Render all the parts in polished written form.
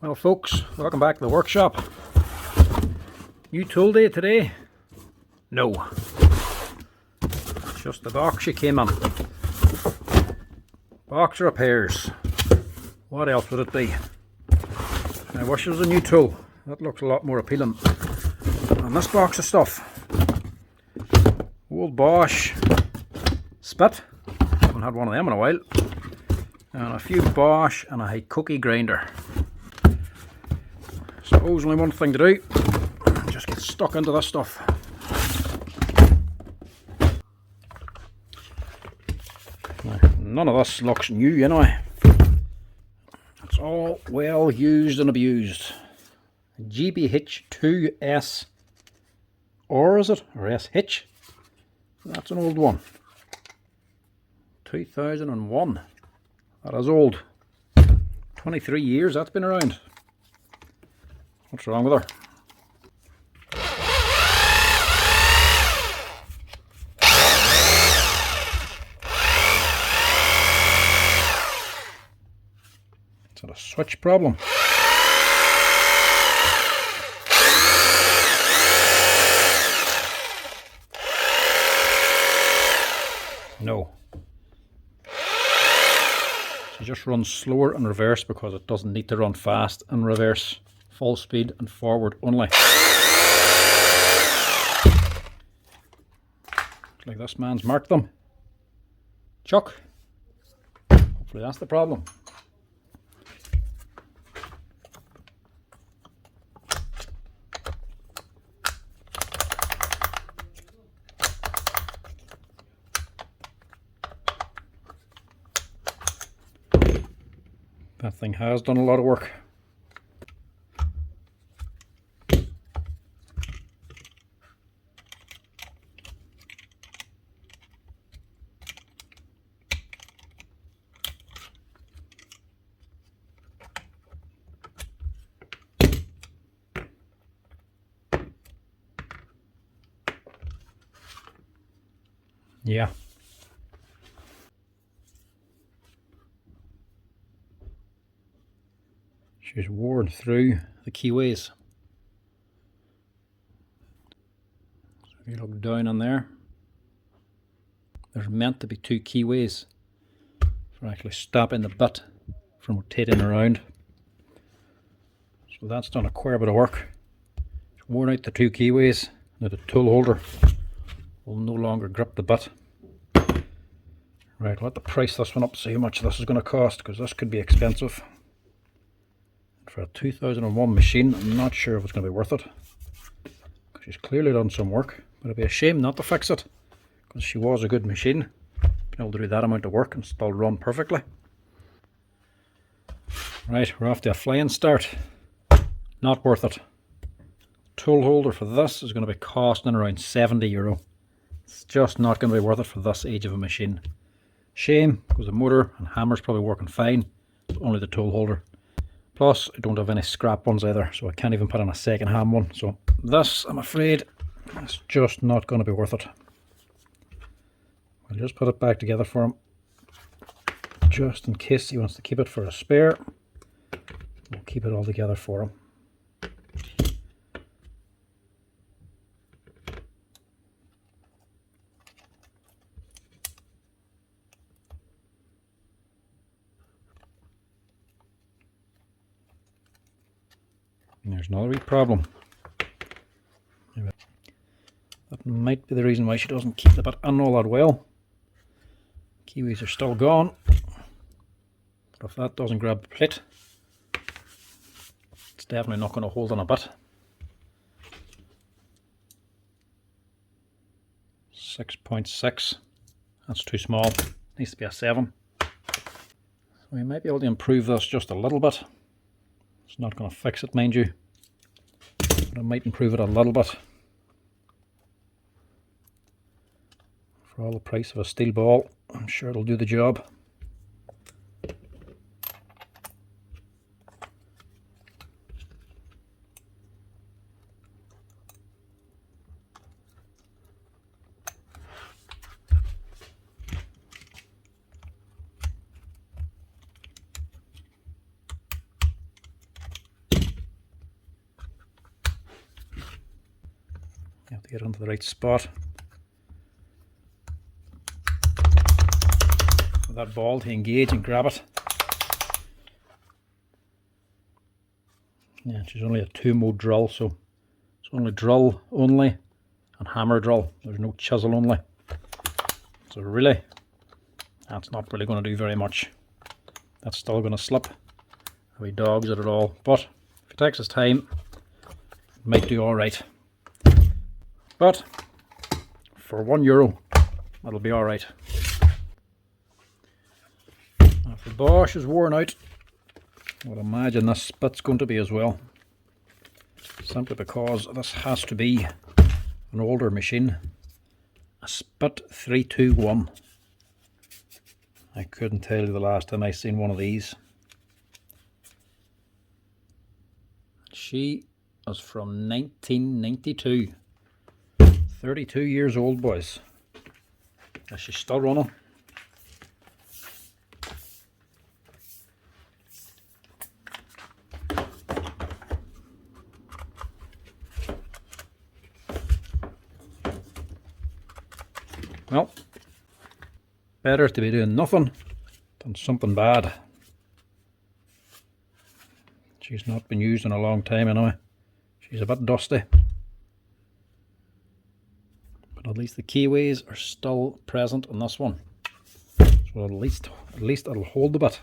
Well folks, welcome back to the workshop. New tool day today? No. It's just the box you came in. Box repairs. What else would it be? I wish it was a new tool. That looks a lot more appealing. And this box of stuff. Old Bosch spit. Haven't had one of them in a while. And a few Bosch and a cookie grinder. Suppose only one thing to do. Just get stuck into this stuff. Now, none of this looks new, you know. It's all well used and abused. GBH 2SR, is it? Or SH? That's an old one. 2001. That is old. 23 years that's been around. What's wrong with her? Is that a switch problem? No. She just runs slower in reverse because it doesn't need to run fast in reverse. Full speed and forward only. Looks like this man's marked them. Chuck. Hopefully that's the problem. That thing has done a lot of work. Yeah. She's worn through the keyways. So if you look down on there, there's meant to be two keyways for actually stopping the bit from rotating around. So that's done a quite bit of work. It's worn out the two keyways. Now the tool holder will no longer grip the bit. Right, we'll have to price this one up to see how much this is going to cost, because this could be expensive. For a 2001 machine, I'm not sure if it's going to be worth it. She's clearly done some work, but it'd be a shame not to fix it, because she was a good machine. Been able to do that amount of work and still run perfectly. Right, we're off to a flying start. Not worth it. Tool holder for this is going to be costing around €70. It's just not going to be worth it for this age of a machine. Shame, because the motor and hammer's probably working fine. It's only the tool holder. Plus, I don't have any scrap ones either, so I can't even put in a second hand one. So this, I'm afraid, is just not going to be worth it. I'll just put it back together for him, just in case he wants to keep it for a spare. We'll keep it all together for him. And there's another wee problem. That might be the reason why she doesn't keep the bit in all that well. Keyways are still gone. But if that doesn't grab the plate, it's definitely not going to hold on a bit. 6.6. That's too small. Needs to be a 7. So we might be able to improve this just a little bit. It's not going to fix it, mind you, but it might improve it a little bit. For all the price of a steel ball, I'm sure it'll do the job. to get onto the right spot. With that ball to engage and grab it. Yeah, she's only a 2-mode drill, so it's only drill only and hammer drill. There's no chisel only. So really, that's not really going to do very much. That's still going to slip if he dogs it at all. But if it takes his time, it might do alright. But for €1, it'll be alright. If the Bosch is worn out, I would imagine this bit's going to be as well. Simply because this has to be an older machine. A Spit 321. I couldn't tell you the last time I seen one of these. She is from 1992. 32 years old, boys. And she's still running. Well, better to be doing nothing than something bad. She's not been used in a long time anyway. She's a bit dusty. But at least the keyways are still present in this one. So at least it'll hold a bit.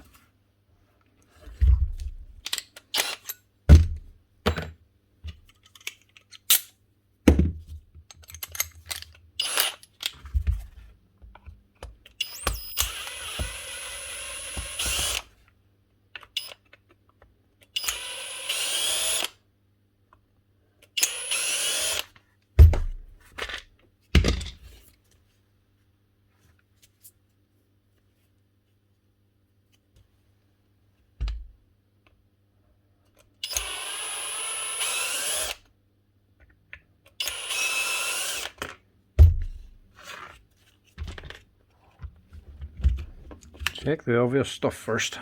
Check the obvious stuff first.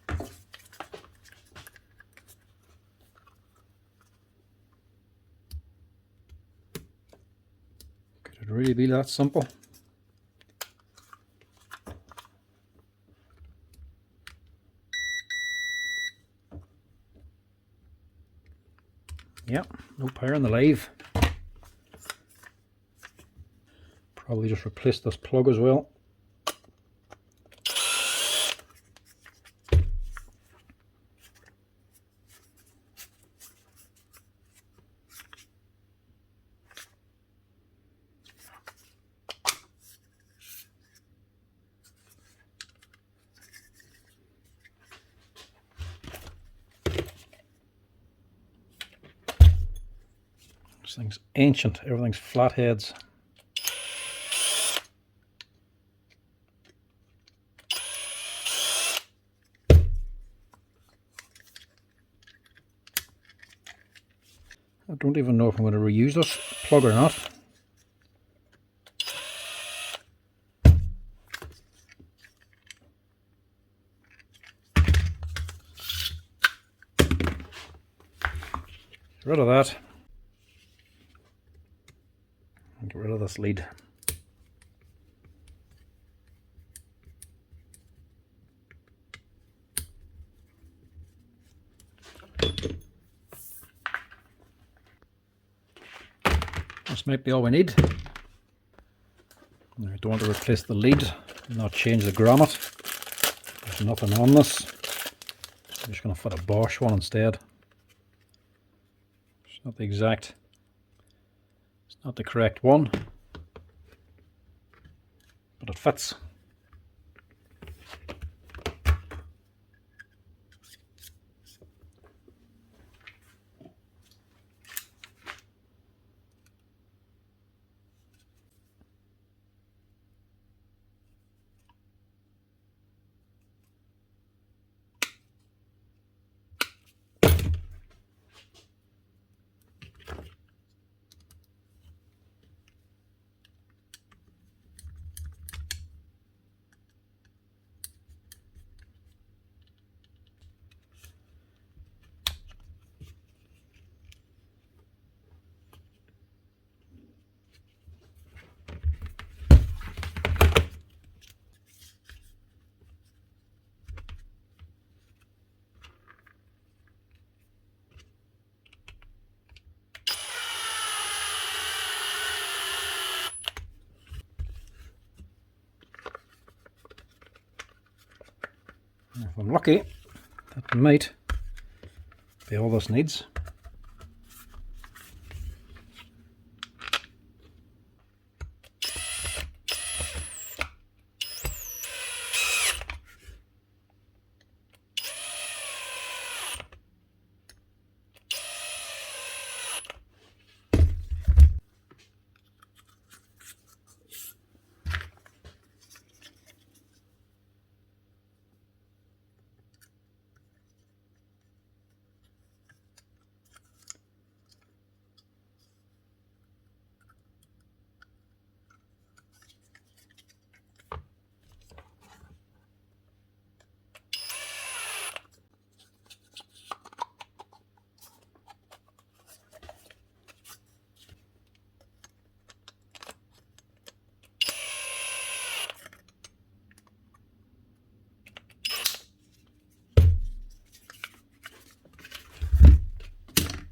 Could it really be that simple? Yep, no power in the lathe. Probably just replace this plug as well. This thing's ancient, everything's flatheads. I don't even know if I'm going to reuse this plug or not. Get rid of that. And get rid of this lead. This might be all we need. I don't want to replace the lead, not change the grommet. There's nothing on this. I'm just going to fit a Bosch one instead. It's not the exact, it's not the correct one, but it fits. If I'm lucky, that might be all this needs.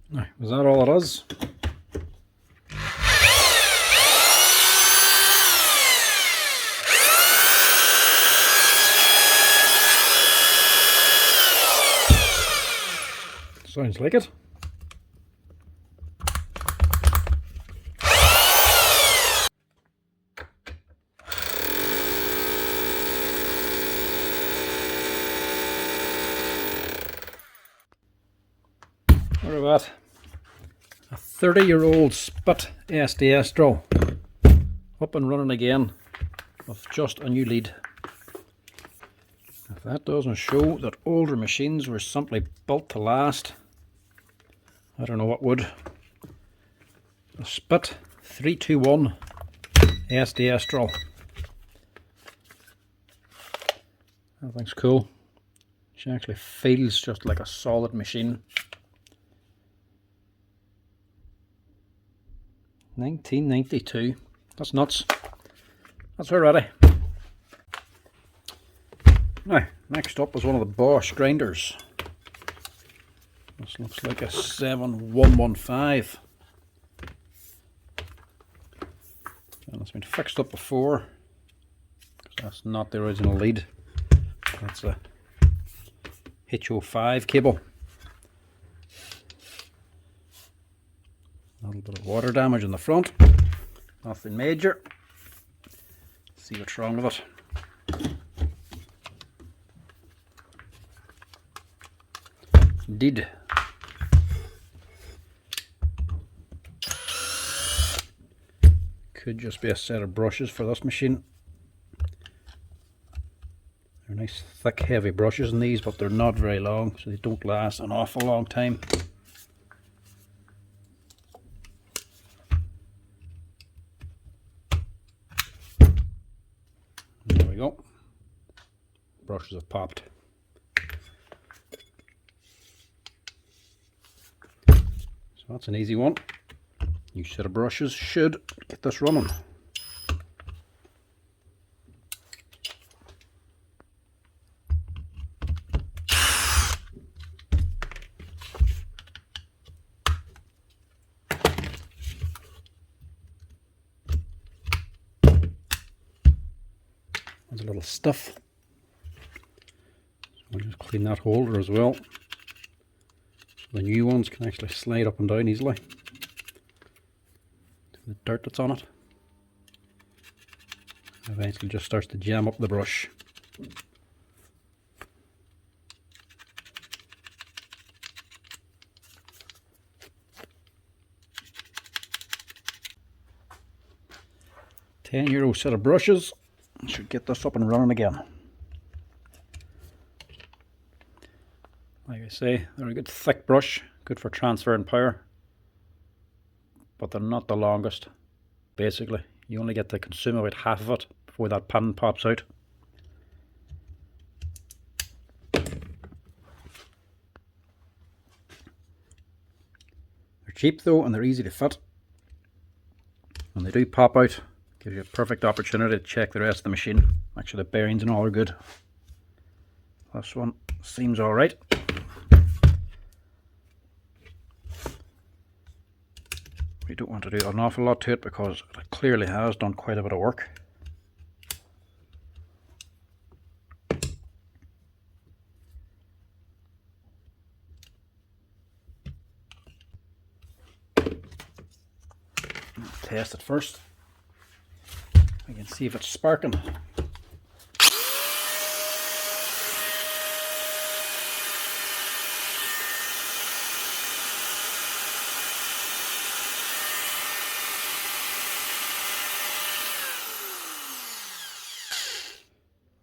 Now, is that all it is? Sounds like it. What about a 30-year-old spit SDS drill up and running again with just a new lead? If that doesn't show that older machines were simply built to last, I don't know what would. A spit 321 SDS drill. That thing's cool. She actually feels just like a solid machine. 1992. That's nuts. That's her ready. Now, next up is one of the Bosch grinders. This looks like a 7115. And it's been fixed up before, because that's not the original lead. That's a H05 cable. A little bit of water damage in the front. Nothing major. Let's see what's wrong with it. Indeed. Could just be a set of brushes for this machine. They're nice thick heavy brushes in these, but they're not very long, so they don't last an awful long time. There we go. Brushes have popped. So that's an easy one. New set of brushes should get this running. There's a little stuff. So we'll just clean that holder as well. The new ones can actually slide up and down easily. The dirt that's on it eventually just starts to jam up the brush. €10 set of brushes should get this up and running again. Like I say, they're a good thick brush, good for transferring power, but they're not the longest. Basically, you only get to consume about half of it before that pin pops out. They're cheap though, and they're easy to fit. When they do pop out, gives you a perfect opportunity to check the rest of the machine. Make sure the bearings and all are good. This one seems alright. We don't want to do an awful lot to it because it clearly has done quite a bit of work. test it first. I can see if it's sparking.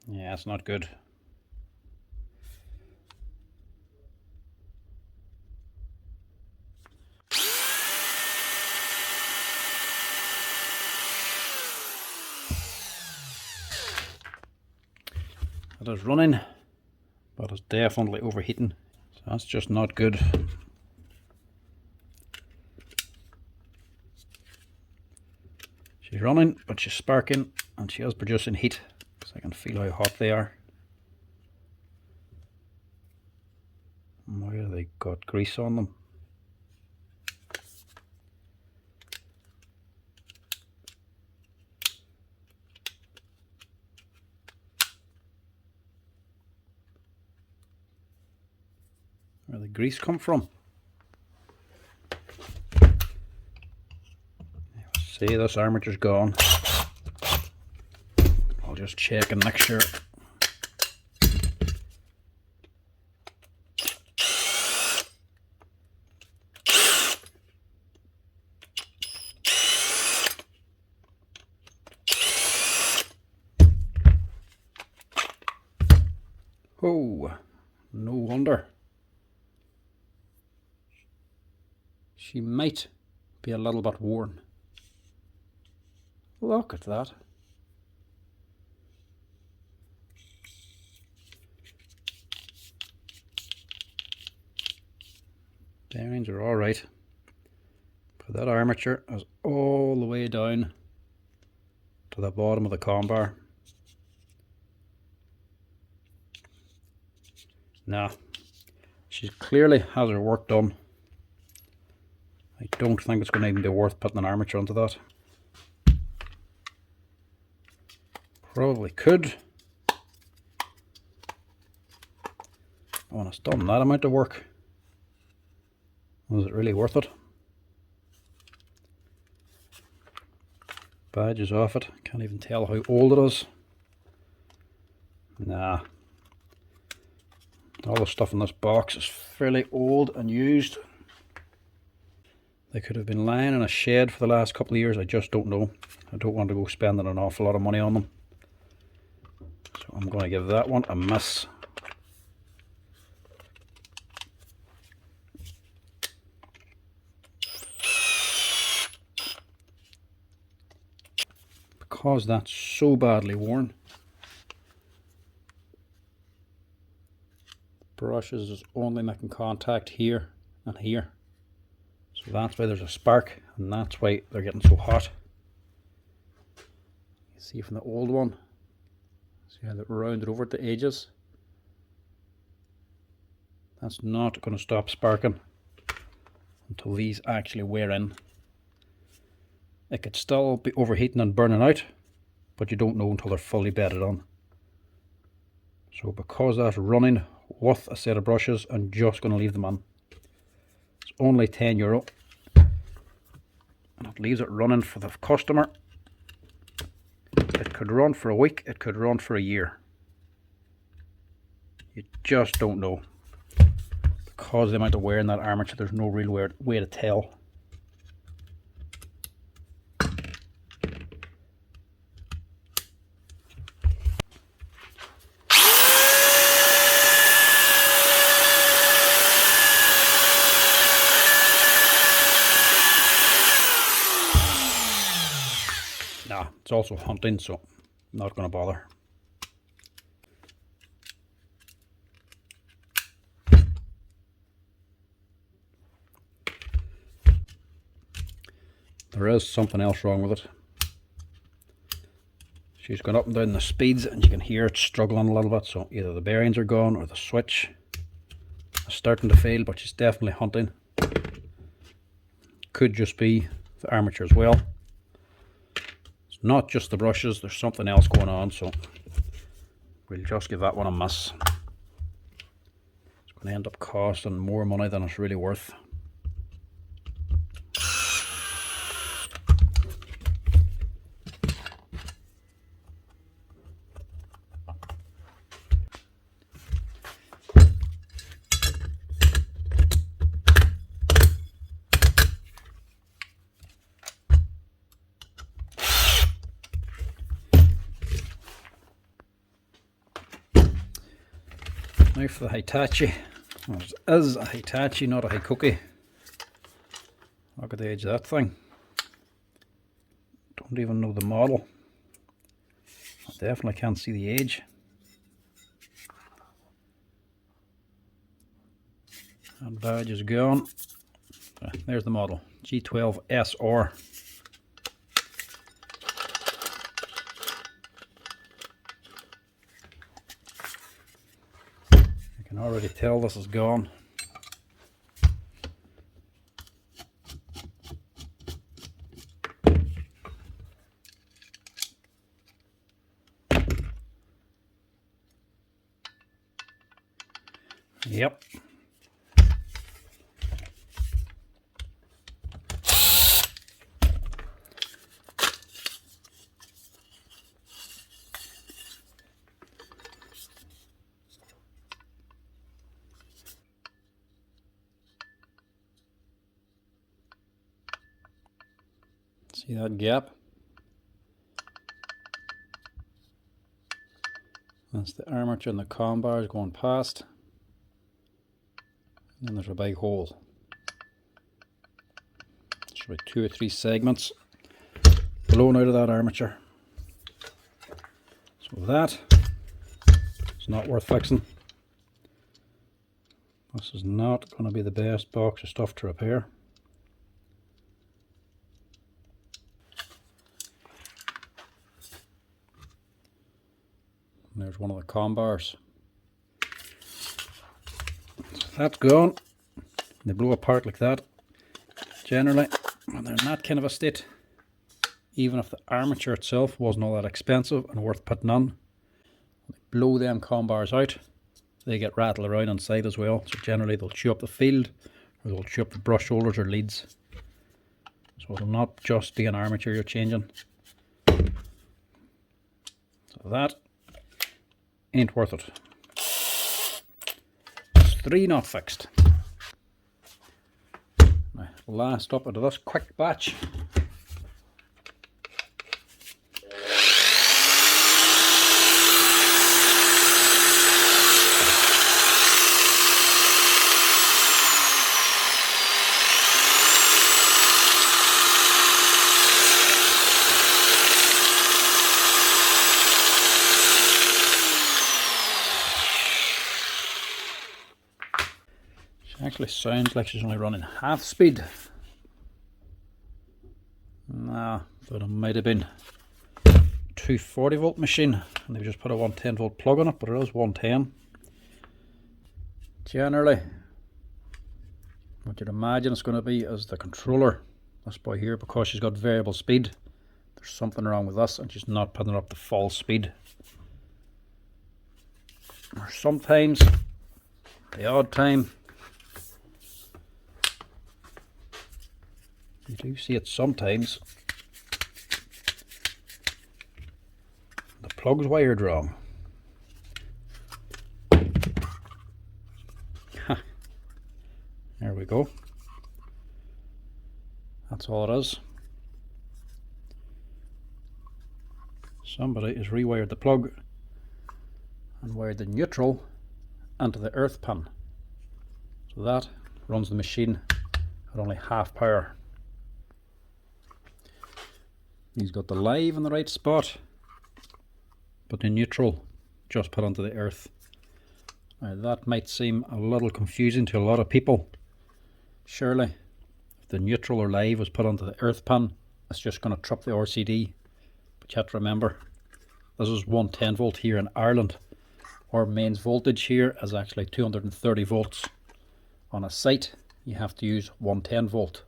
Yeah, it's not good. It is running, but it's definitely overheating, so that's just not good. She's running, but she's sparking, and she is producing heat, because I can feel how hot they are. Why have they got grease on them? Where the grease come from? See, this armature's gone. I'll just check and make sure. Oh, no wonder. She might be a little bit worn. Look at that. Bearings are all right, but that armature is all the way down to the bottom of the com bar. Nah, she clearly has her work done. I don't think it's going to even be worth putting an armature onto that. Probably could. When it's done that amount of work, was it really worth it? Badge is off it. Can't even tell how old it is. Nah. All the stuff in this box is fairly old and used. They could have been lying in a shed for the last couple of years. I just don't know. I don't want to go spending an awful lot of money on them. So I'm going to give that one a miss. Because that's so badly worn, brushes is only making contact here and here, so that's why there's a spark, and that's why they're getting so hot. You see from the old one, see how they're rounded over at the edges? That's not going to stop sparking until these actually wear in. It could still be overheating and burning out, but you don't know until they're fully bedded on. So because that's running with a set of brushes, I'm just going to leave them on. It's only €10, and it leaves it running for the customer. It could run for a week, it could run for a year. You just don't know. Because of the amount of wear in that armature, there's no real way to tell. Nah, it's also hunting, so I'm not going to bother. There is something else wrong with it. She's gone up and down the speeds, and you can hear it struggling a little bit, so either the bearings are gone or the switch is starting to fail, but she's definitely hunting. Could just be the armature as well. It's not just the brushes, there's something else going on, so we'll just give that one a miss. It's going to end up costing more money than it's really worth. Now for the Hitachi. Well, it is a Hitachi, not a Hikoki. Look at the edge of that thing. Don't even know the model. I definitely can't see the age. That badge is gone. There's the model, G12SR. You can already tell this is gone. Yep. See that gap? That's the armature and the comm bars going past. And then there's a big hole. Should be 2 or 3 segments blown out of that armature. So that is not worth fixing. This is not going to be the best box of stuff to repair. And there's one of the comm bars. So that's gone. They blow apart like that. Generally, when they're in that kind of a state, even if the armature itself wasn't all that expensive and worth putting on, they blow them comm bars out, they get rattled around inside as well. So generally they'll chew up the field, or they'll chew up the brush holders or leads. So it'll not just be an armature you're changing. So that ain't worth it. There's 3 not fixed. Now, last up into this quick batch. Actually sounds like she's only running half speed. Nah, but it might have been 240 volt machine and they've just put a 110 volt plug on it, but it is 110. Generally, what you'd imagine it's going to be is the controller. This boy here, because she's got variable speed, there's something wrong with this and she's not putting it up to full speed. Or sometimes, the odd time, you do see it sometimes. The plug's wired wrong. There we go. That's all it is. Somebody has rewired the plug and wired the neutral into the earth pin. So that runs the machine at only half power. He's got the live in the right spot, but the neutral just put onto the earth. Now that might seem a little confusing to a lot of people. Surely, if the neutral or live was put onto the earth pin, it's just going to trip the RCD. But you have to remember, this is 110 volt here in Ireland. Our mains voltage here is actually 230 volts. On a site, you have to use 110 volt.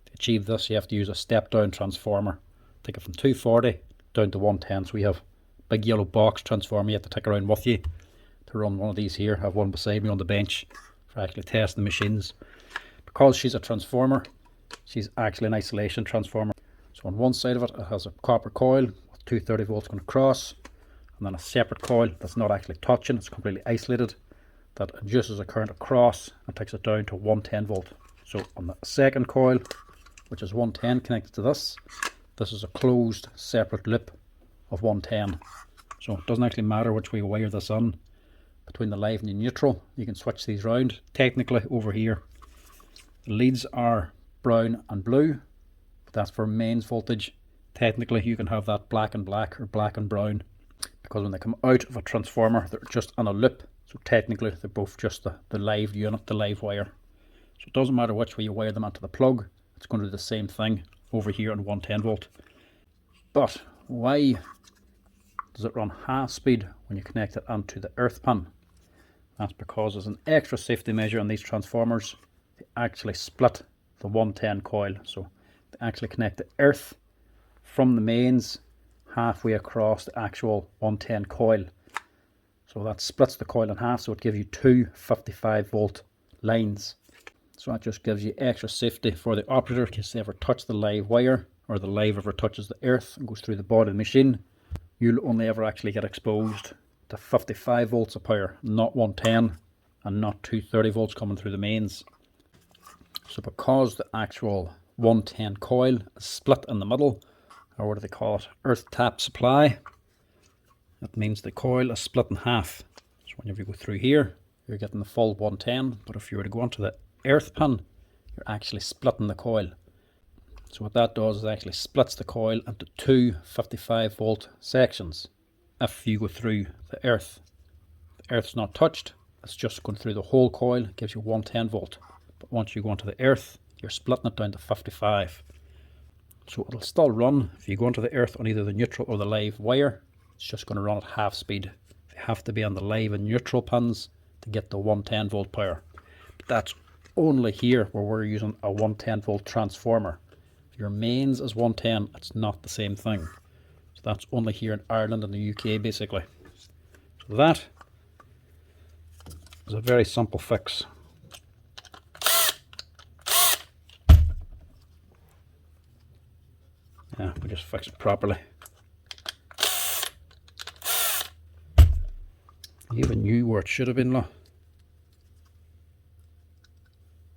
To achieve this, you have to use a step down transformer. Take it from 240 down to 110. So we have a big yellow box transformer you have to take around with you to run one of these here. I have one beside me on the bench for actually testing the machines. Because she's a transformer, she's actually an isolation transformer. So on one side of it, it has a copper coil with 230 volts going across, and then a separate coil that's not actually touching, it's completely isolated, that induces a current across and takes it down to 110 volt. So on the second coil, which is 110 connected to this is a closed separate loop of 110. So it doesn't actually matter which way you wire this on. between the live and the neutral. You can switch these round. Technically over here the leads are brown and blue, but that's for mains voltage. Technically you can have that black and black or black and brown, because when they come out of a transformer they're just on a loop, so technically they're both just the live unit, the live wire. So it doesn't matter which way you wire them onto the plug, it's going to do the same thing over here on 110 volt. But why does it run half speed when you connect it onto the earth pin? That's because as an extra safety measure on these transformers, they actually split the 110 coil. So they actually connect the earth from the mains halfway across the actual 110 coil. So that splits the coil in half, so it gives you two 55 volt lines. So that just gives you extra safety for the operator in case they ever touch the live wire, or the live ever touches the earth and goes through the body of the machine. You'll only ever actually get exposed to 55 volts of power, not 110 and not 230 volts coming through the mains. So because the actual 110 coil is split in the middle, or what do they call it, earth tap supply, that means the coil is split in half. So whenever you go through here, you're getting the full 110, but if you were to go onto the earth pin, you're actually splitting the coil. So what that does is actually splits the coil into two 55 volt sections. If you go through the earth, the earth's not touched, it's just going through the whole coil, it gives you 110 volt. But once you go into the earth, you're splitting it down to 55. So it'll still run if you go into the earth on either the neutral or the live wire. It's just going to run at half speed. You have to be on the live and neutral pins to get the 110 volt power. But that's only here where we're using a 110 volt transformer. If your mains is 110, it's not the same thing. So that's only here in Ireland and the UK basically. So that is a very simple fix. Yeah, we just fix it properly. You even knew where it should have been, look.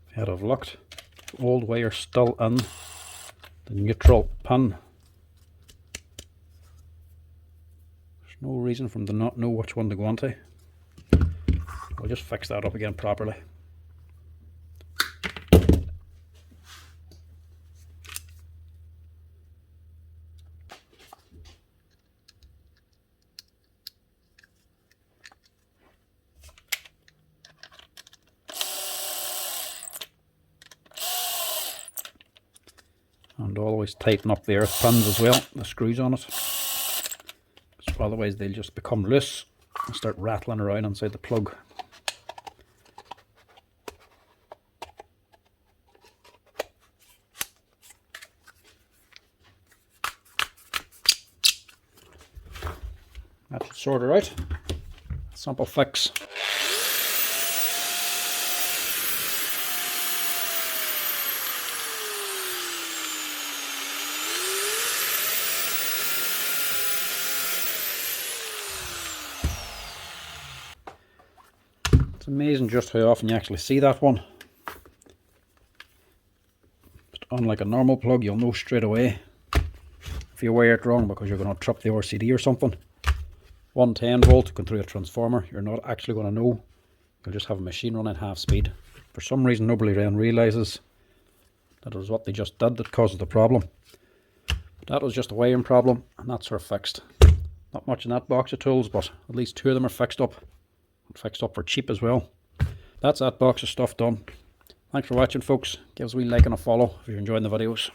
If you had have looked, the old wire still in the neutral pin. There's no reason for them to not know which one to go onto. We'll just fix that up again properly. And always tighten up the earth pins as well, the screws on it. So otherwise they'll just become loose and start rattling around inside the plug. That should sort her out. Simple fix. It's amazing just how often you actually see that one. But unlike a normal plug, you'll know straight away if you wire it wrong, because you're going to trip the RCD or something. 110 volt going through a transformer, you're not actually going to know. You'll just have a machine running half speed. For some reason nobody then realises that it was what they just did that causes the problem. But that was just a wiring problem, and that's sort of fixed. Not much in that box of tools, but at least two of them are fixed up. Fixed up for cheap as well. That's that box of stuff done. Thanks for watching, folks. Give us a wee like and a follow if you're enjoying the videos.